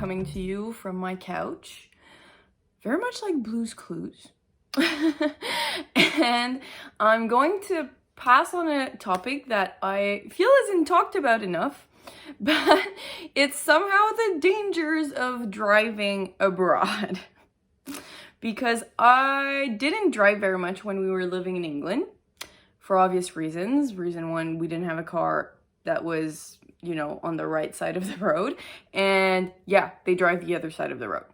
coming to you from my couch, very much like Blue's Clues. And I'm going to pass on a topic that I feel isn't talked about enough, but it's somehow the dangers of driving abroad. Because I didn't drive very much when we were living in England, for obvious reasons. Reason one, we didn't have a car that was, on the right side of the road. And yeah, they drive the other side of the road.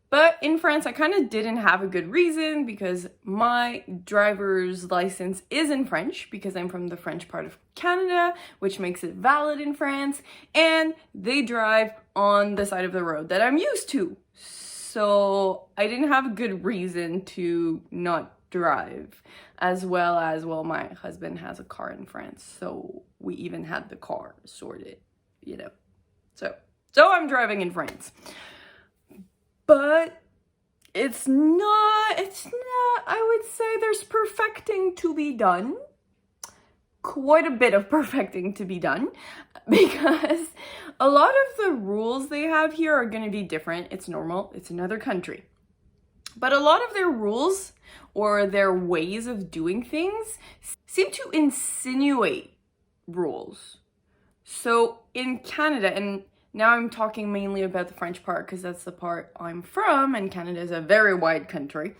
But in France, I kind of didn't have a good reason because my driver's license is in French because I'm from the French part of Canada, which makes it valid in France. And they drive on the side of the road that I'm used to. So I didn't have a good reason to not drive, as well, my husband has a car in France, so we even had the car sorted, So I'm driving in France. But it's not, I would say there's perfecting to be done. Quite a bit of perfecting to be done because a lot of the rules they have here are going to be different. It's normal. It's another country. But a lot of their rules or their ways of doing things seem to insinuate rules. So in Canada, and now I'm talking mainly about the French part because that's the part I'm from, and Canada is a very wide country.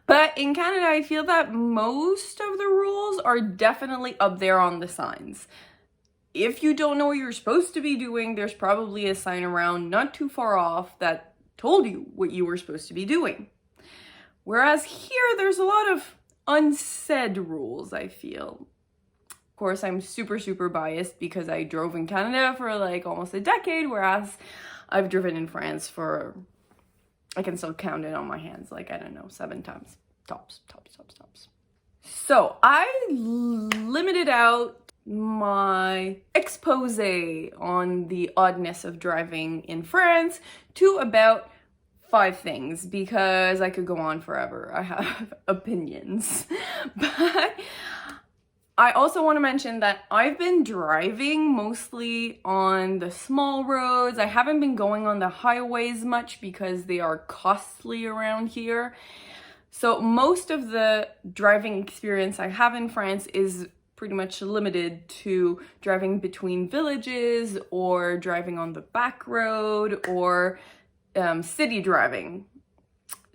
But in Canada, I feel that most of the rules are definitely up there on the signs. If you don't know what you're supposed to be doing, there's probably a sign around not too far off that told you what you were supposed to be doing. Whereas here, there's a lot of unsaid rules, I feel. Of course, I'm super biased because I drove in Canada for like almost a decade, whereas I've driven in France for, I can still count it on my hands, like, I don't know, 7 times. Tops. So I limited out my expose on the oddness of driving in France to about 5 things because I could go on forever. I have opinions. But I also want to mention that I've been driving mostly on the small roads. I haven't been going on the highways much because they are costly around here. So most of the driving experience I have in France is pretty much limited to driving between villages or driving on the back road or city driving.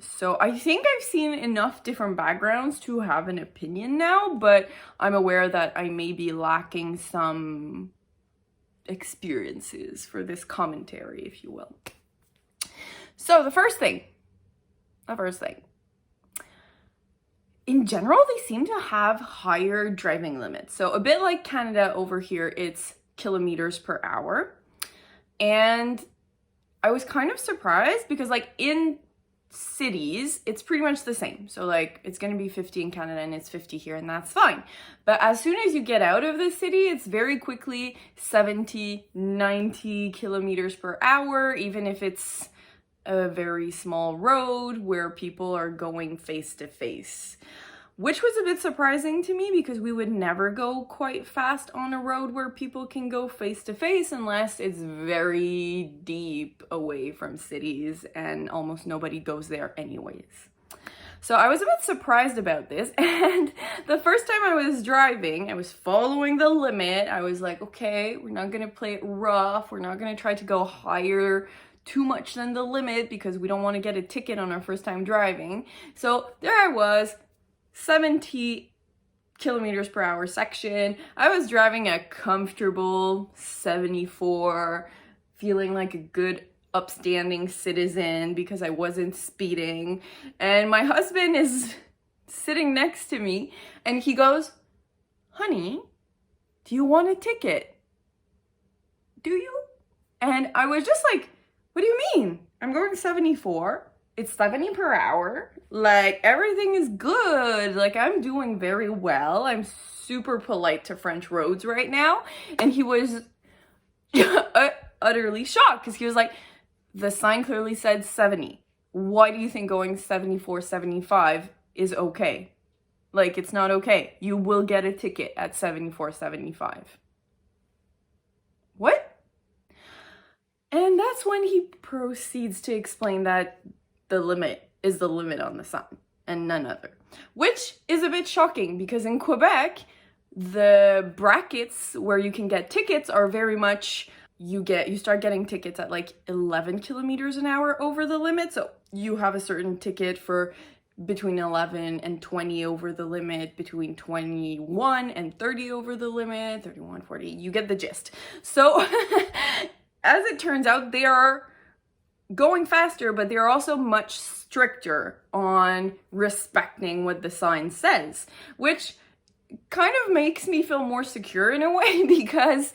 So I think I've seen enough different backgrounds to have an opinion now, but I'm aware that I may be lacking some experiences for this commentary, if you will. So the first thing. In general, they seem to have higher driving limits. So a bit like Canada over here, it's kilometers per hour. And I was kind of surprised because like in cities, it's pretty much the same. So like it's going to be 50 in Canada and it's 50 here, and that's fine. But as soon as you get out of the city, it's very quickly 70, 90 kilometers per hour, even if it's a very small road where people are going face to face. Which was a bit surprising to me because we would never go quite fast on a road where people can go face to face unless it's very deep away from cities and almost nobody goes there anyways. So I was a bit surprised about this, and the first time I was driving, I was following the limit. I was like, okay, we're not gonna play it rough. We're not gonna try to go higher too much than the limit because we don't want to get a ticket on our first time driving. So there I was, 70 kilometers per hour section. I was driving a comfortable 74, feeling like a good upstanding citizen because I wasn't speeding. And my husband is sitting next to me and he goes, "Honey, do you want a ticket? Do you?" And I was just like, "What do you mean? I'm going 74. It's 70 per hour. Like, everything is good. Like, I'm doing very well. I'm super polite to French roads right now." And he was utterly shocked because he was like, "The sign clearly said 70. Why do you think going 74, 75 is okay? Like, it's not okay. You will get a ticket at 74, 75. What? And that's when he proceeds to explain that the limit is the limit on the sign and none other, which is a bit shocking because in Quebec, the brackets where you can get tickets are very much, you start getting tickets at like 11 kilometers an hour over the limit. So you have a certain ticket for between 11 and 20 over the limit, between 21 and 30 over the limit, 31, 40, you get the gist. So as it turns out, they are going faster, but they're also much stricter on respecting what the sign says, which kind of makes me feel more secure in a way because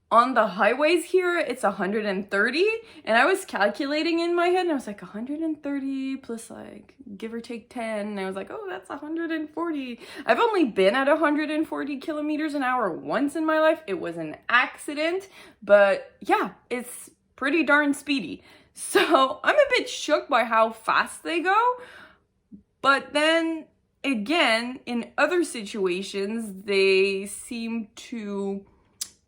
on the highways here, it's 130, and I was calculating in my head, and I was like, 130 plus like, give or take 10, and I was like, oh, that's 140. I've only been at 140 kilometers an hour once in my life. It was an accident, but yeah, it's pretty darn speedy. So I'm a bit shook by how fast they go, but then again, in other situations, they seem to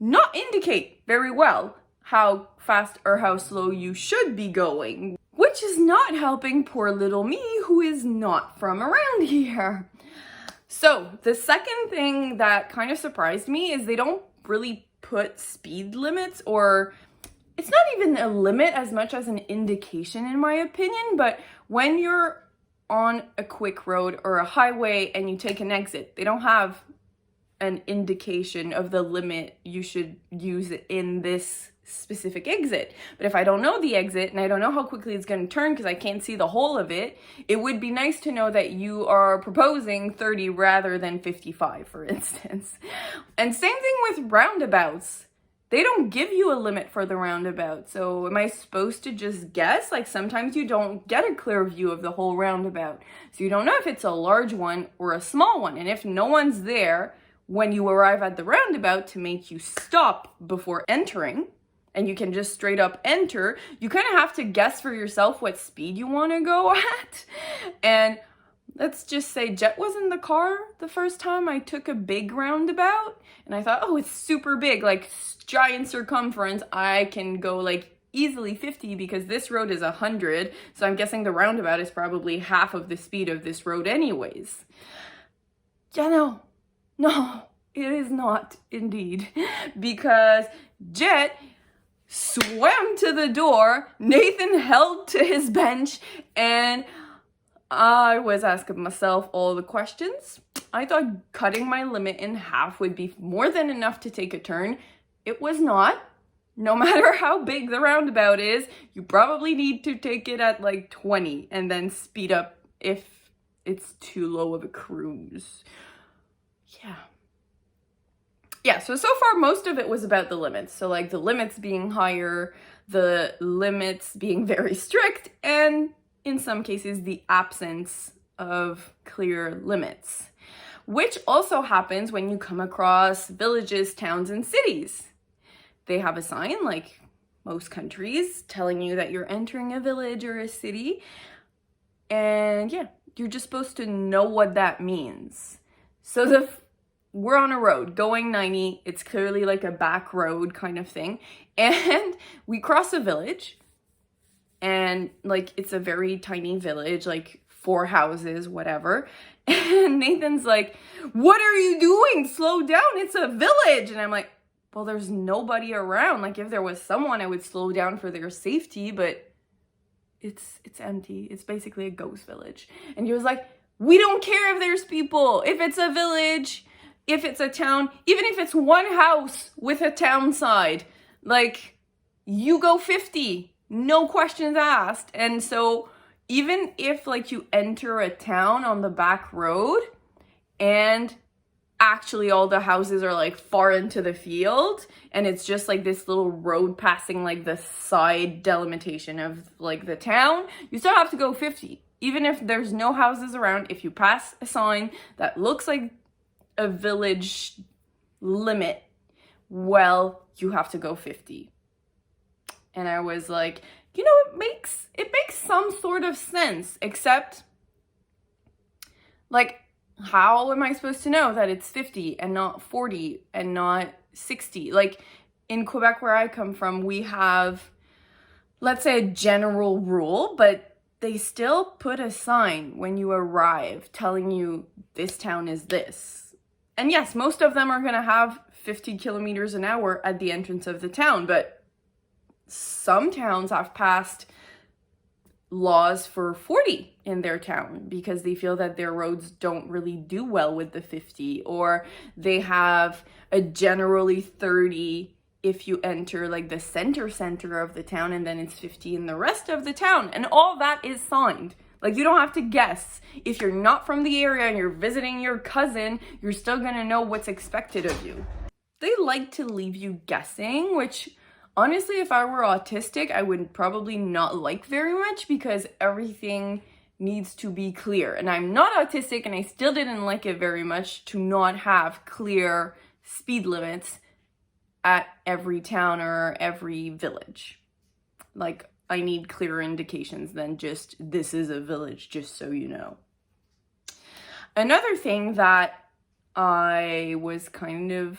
not indicate very well how fast or how slow you should be going, which is not helping poor little me who is not from around here. So the second thing that kind of surprised me is they don't really put speed limits, or it's not even a limit as much as an indication in my opinion, but when you're on a quick road or a highway and you take an exit, they don't have an indication of the limit you should use in this specific exit. But if I don't know the exit and I don't know how quickly it's going to turn because I can't see the whole of it, it would be nice to know that you are proposing 30 rather than 55, for instance. And same thing with roundabouts. They don't give you a limit for the roundabout. So am I supposed to just guess? Like sometimes you don't get a clear view of the whole roundabout. So you don't know if it's a large one or a small one. And if no one's there when you arrive at the roundabout to make you stop before entering, and you can just straight up enter, you kind of have to guess for yourself what speed you want to go at. And let's just say Jet was in the car the first time I took a big roundabout, and I thought, oh, it's super big, like giant circumference. I can go like easily 50 because this road is 100. So I'm guessing the roundabout is probably half of the speed of this road anyways. Yeah, no, it is not indeed, because Jet swam to the door, Nathan held to his bench, and I was asking myself all the questions. I thought cutting my limit in half would be more than enough to take a turn. It was not. No matter how big the roundabout is, you probably need to take it at like 20 and then speed up if it's too low of a cruise. Yeah, so far most of it was about the limits. So like the limits being higher, the limits being very strict, and in some cases the absence of clear limits, which also happens when you come across villages, towns, and cities. They have a sign, like most countries, telling you that you're entering a village or a city, and yeah, you're just supposed to know what that means. So we're on a road going 90. It's clearly like a back road kind of thing. And we cross a village, and like it's a very tiny village, like 4 houses, whatever. And Nathan's like, what are you doing? Slow down. It's a village. And I'm like, well, there's nobody around. Like if there was someone, I would slow down for their safety, but it's empty. It's basically a ghost village. And he was like, we don't care if there's people. If it's a village, if it's a town, even if it's one house with a town side, like you go 50, no questions asked. And so even if like you enter a town on the back road and actually all the houses are like far into the field and it's just like this little road passing like the side delimitation of like the town, you still have to go 50. Even if there's no houses around, if you pass a sign that looks like a village limit, well, you have to go 50. And I was like, you know, it makes some sort of sense, except like, how am I supposed to know that it's 50 and not 40 and not 60? Like in Quebec, where I come from, we have let's say, a general rule, but they still put a sign when you arrive telling you this town is this. And yes, most of them are going to have 50 kilometers an hour at the entrance of the town, but some towns have passed laws for 40 in their town because they feel that their roads don't really do well with the 50, or they have a generally 30 if you enter like the center of the town, and then it's 50 in the rest of the town, and all that is signed. Like, you don't have to guess. If you're not from the area and you're visiting your cousin, you're still gonna know what's expected of you. They like to leave you guessing, which honestly, if I were autistic, I would probably not like very much, because everything needs to be clear. And I'm not autistic, and I still didn't like it very much to not have clear speed limits at every town or every village. Like, I need clearer indications than just, this is a village, just so you know. Another thing that I was kind of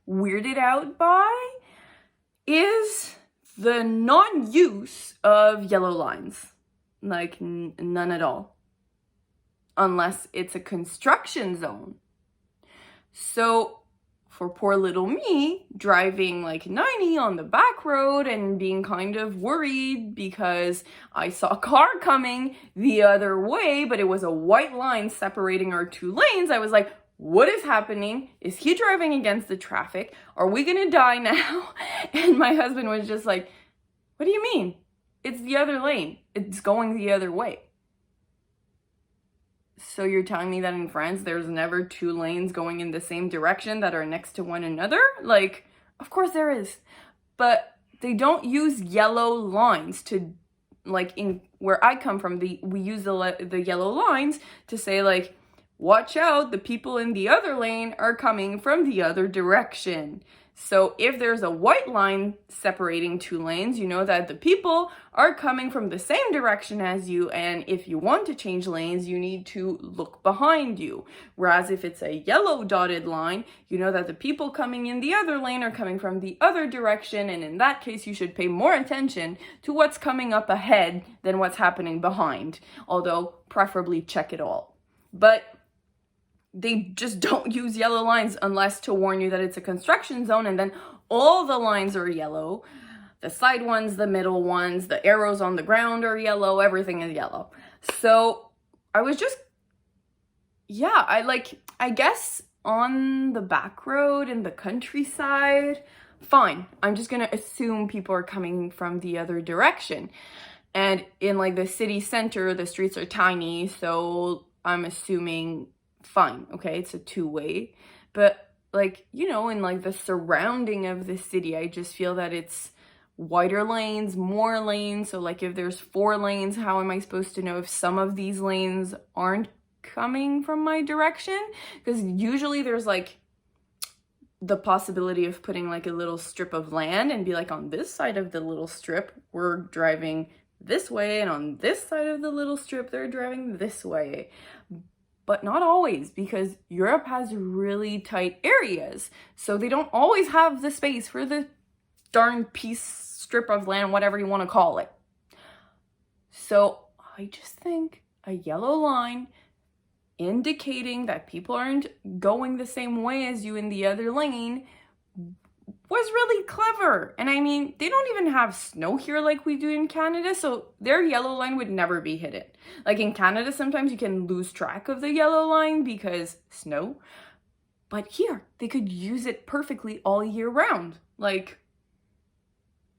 weirded out by is the non-use of yellow lines. Like, none at all. Unless it's a construction zone. So, for poor little me, driving like 90 on the back road and being kind of worried because I saw a car coming the other way, but it was a white line separating our two lanes, I was like, what is happening? Is he driving against the traffic? Are we gonna die now? And my husband was just like, what do you mean? It's the other lane. It's going the other way. So you're telling me that in France, there's never two lanes going in the same direction that are next to one another? Like, of course there is. But they don't use yellow lines to, like, in where I come from, we use the yellow lines to say, like, watch out, the people in the other lane are coming from the other direction. So if there's a white line separating two lanes, you know that the people are coming from the same direction as you, and if you want to change lanes, you need to look behind you. Whereas if it's a yellow dotted line, you know that the people coming in the other lane are coming from the other direction, and in that case, you should pay more attention to what's coming up ahead than what's happening behind, although preferably check it all. But they just don't use yellow lines unless to warn you that it's a construction zone, and then all the lines are yellow. The side ones, the middle ones, the arrows on the ground are yellow, everything is yellow. So I was just, yeah, I guess on the back road in the countryside, fine. I'm just gonna assume people are coming from the other direction. And in like the city center, the streets are tiny, so I'm assuming fine, okay, it's a two-way. But like, you know, in like the surrounding of the city, I just feel that it's wider lanes, more lanes. So like if there's 4 lanes, how am I supposed to know if some of these lanes aren't coming from my direction? Because usually there's like the possibility of putting like a little strip of land and be like, on this side of the little strip, we're driving this way, and on this side of the little strip, they're driving this way. But not always, because Europe has really tight areas. So they don't always have the space for the darn strip of land, whatever you want to call it. So I just think a yellow line indicating that people aren't going the same way as you in the other lane was really clever. And I mean, they don't even have snow here like we do in Canada, so their yellow line would never be hidden. Like in Canada, sometimes you can lose track of the yellow line because snow, but here, they could use it perfectly all year round. Like,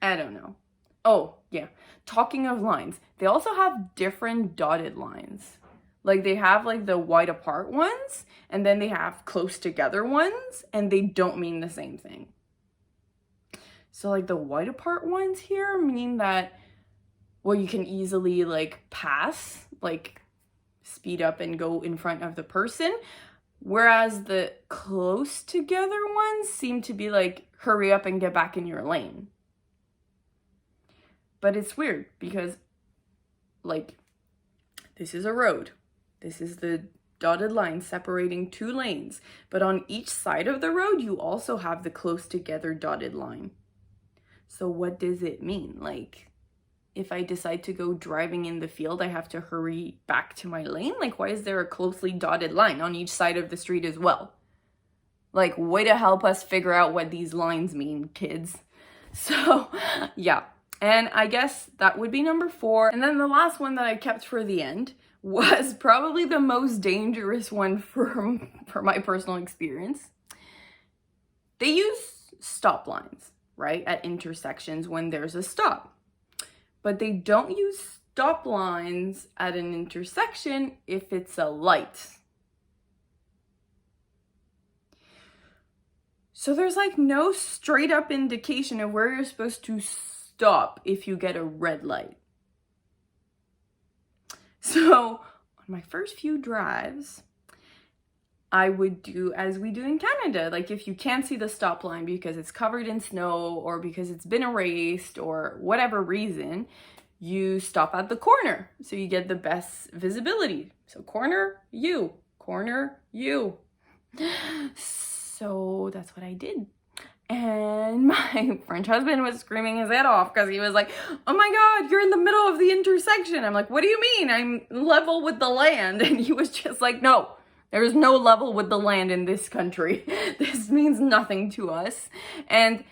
I don't know. Oh, yeah, talking of lines, they also have different dotted lines. Like they have like the wide apart ones, and then they have close together ones, and they don't mean the same thing. So like the wide apart ones here mean that, well, you can easily like pass, like speed up and go in front of the person. Whereas the close together ones seem to be like, hurry up and get back in your lane. But it's weird because like, this is a road. This is the dotted line separating 2 lanes. But on each side of the road, you also have the close together dotted line. So what does it mean? Like, if I decide to go driving in the field, I have to hurry back to my lane? Like, why is there a closely dotted line on each side of the street as well? Like, way to help us figure out what these lines mean, kids. So, yeah. And I guess that would be number 4. And then the last one that I kept for the end was probably the most dangerous one for my personal experience. They use stop lines, right, at intersections when there's a stop. But they don't use stop lines at an intersection if it's a light. So there's like no straight up indication of where you're supposed to stop if you get a red light. So on my first few drives, I would do as we do in Canada. Like, if you can't see the stop line because it's covered in snow or because it's been erased or whatever reason, you stop at the corner so you get the best visibility. So corner, you. Corner, you. So that's what I did. And my French husband was screaming his head off because he was like, oh my God, you're in the middle of the intersection. I'm like, what do you mean? I'm level with the land. And he was just like, no. There is no level with the land in this country. This means nothing to us. And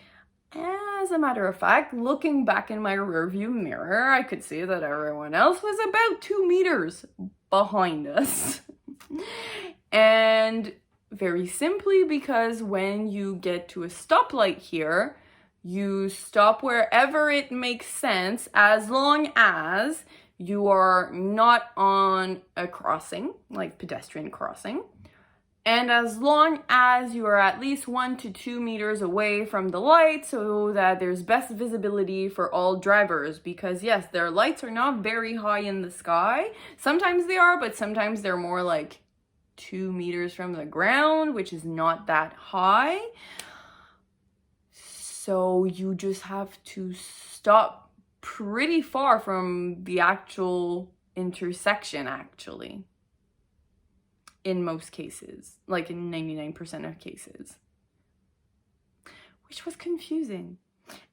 as a matter of fact, looking back in my rearview mirror, I could see that everyone else was about 2 meters behind us. And very simply because when you get to a stoplight here, you stop wherever it makes sense as long as you are not on a crossing, like pedestrian crossing, and as long as you are at least 1 to 2 meters away from the light so that there's best visibility for all drivers. Because yes, their lights are not very high in the sky. Sometimes they are, but sometimes they're more like 2 meters from the ground, which is not that high. So you just have to stop pretty far from the actual intersection, actually, in most cases, like in 99% of cases, which was confusing.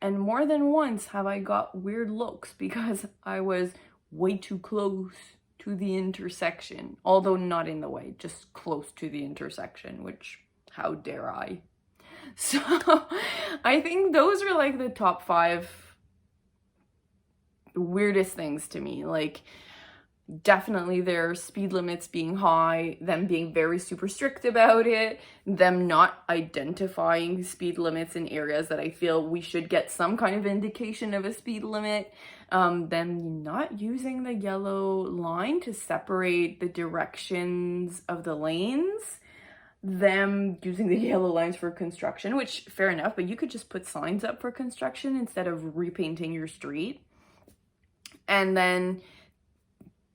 And more than once have I got weird looks because I was way too close to the intersection, although not in the way, just close to the intersection, which, how dare I? So I think those are like the top 5 weirdest things to me. Like, definitely their speed limits being high, them being very super strict about it, them not identifying speed limits in areas that I feel we should get some kind of indication of a speed limit, them not using the yellow line to separate the directions of the lanes, them using the yellow lines for construction, which fair enough, but you could just put signs up for construction instead of repainting your street. And then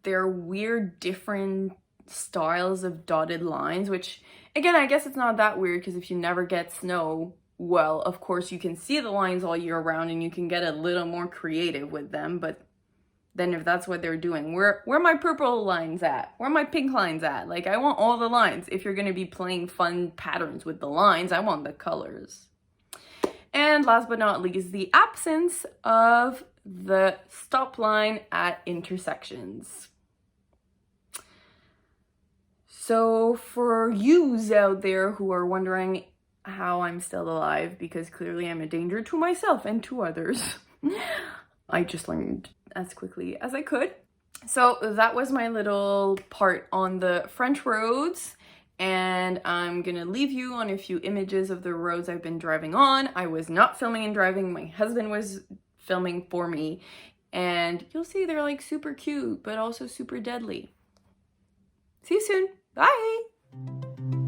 their weird different styles of dotted lines, which again, I guess it's not that weird because if you never get snow, well, of course you can see the lines all year round and you can get a little more creative with them. But then if that's what they're doing, where my purple lines at? Where my pink lines at? Like, I want all the lines. If you're going to be playing fun patterns with the lines, I want the colors. And last but not least, the absence of the stop line at intersections. So for yous out there who are wondering how I'm still alive, because clearly I'm a danger to myself and to others, I just learned as quickly as I could. So that was my little part on the French roads. And I'm gonna leave you on a few images of the roads I've been driving on. I was not filming and driving, my husband was filming for me. And you'll see they're like super cute, but also super deadly. See you soon, bye!